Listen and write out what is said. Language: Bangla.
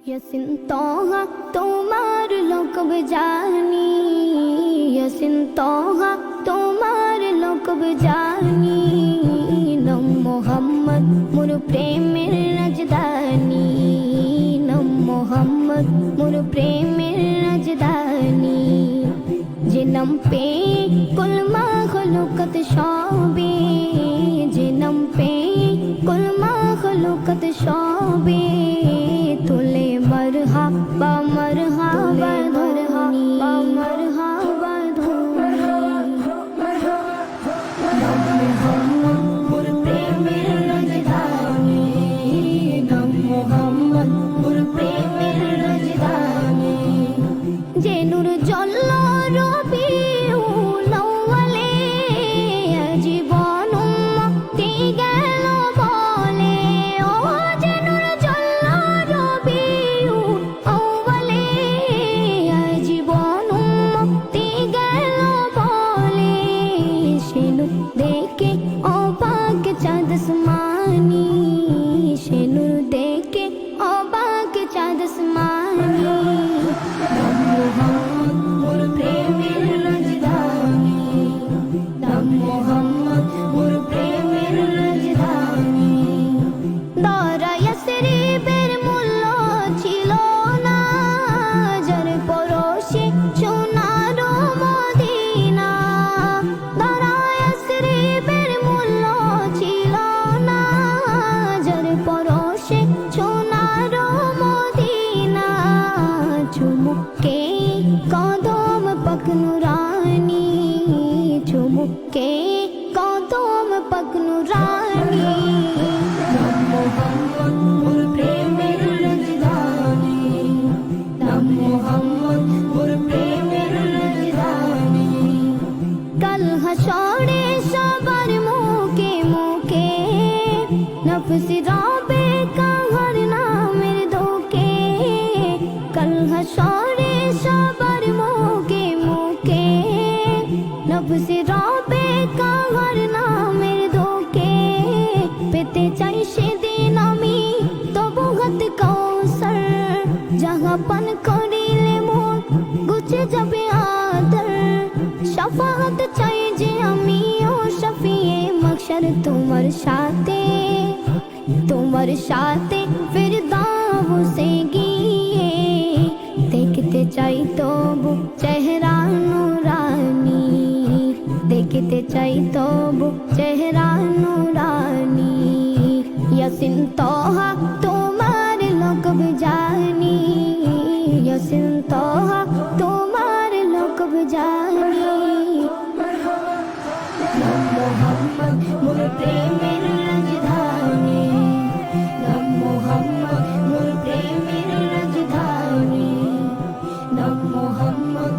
ইয়াসিন তোহা তোমার লোকব জানি, ইয়াসিন তোহা তোমার লোকব জানি। নাম মোহাম্মদ মোর প্রেমের রাজধানী, নাম মোহাম্মদ মোর প্রেমের রাজধানী। যে নাম পে কুল মাখলুকাত সবে, যে নাম পে কুল মাখলুকাত সবে। তোলে মরহাবা মরহাবা মরহাবা মরহাবা নাম মোহাম্মদ মোর প্রেমের রাজধানী, নাম মোহাম্মদ মোর প্রেমের রাজধানী। যে নূর জ্বলল রবিউল আউয়ালে, জীবন মুক্তি গেল বলে। ও যে নূর জ্বলল রবিউল আউয়ালে, জীবন মুক্তি গেল বলে। সে নূর দেখে অবাক চাঁদ আসমানি, সে নূর দেখে অবাক চাঁদ আসমানি। নাম মোহাম্মদ মোর প্রেমের রাজধানী, নাম মোহাম্মদ মোর প্রেমের রাজধানী। দরা ইয়াসরিবের মূল্য ছিল না, যার পরশে সোনার মদিনা। দরা ইয়াসরিবের মূল্য ছিল না, যার পরশে সোনার মদিনা। চুমুকে কদম পাক নুরানি, চুমুকে কদম পাক নুরানি। নাম মোহাম্মদ মোর প্রেমের রাজধানী, নাম মোহাম্মদ মোর প্রেমের রাজধানী। কাল হাসরে সবার মুখে মুখে নফসি রবে কাহার নামের ধোকে। কাল হাসরে সবার মুখে মুখে নফসি রবে কাহার নামের ধোকে। পেতে চাই সেদিন আমি তবু হাত কৌসর, যাহা পান করিলে মোর গুছে যাবে আদর। শাফাআত চাই যে আমি ও শফিয়ে মাহশর তোমার সাথে, তোমার সাথে ফিরদাউসে গিয়ে। দেখতে চাই তবু চেহারা নুরানি, দেখতে চাই তবু চেহারা নুরানি। ইয়াসিন তোহা তোমার লোকব জানি, ইয়াসিন তোহা তোমার লোকব জানি। নাম মোহাম্মদ মোর প্রেমের রাজধানী, নাম মোহাম্মদ মোর প্রেমের রাজধানী, নাম মোহাম্মদ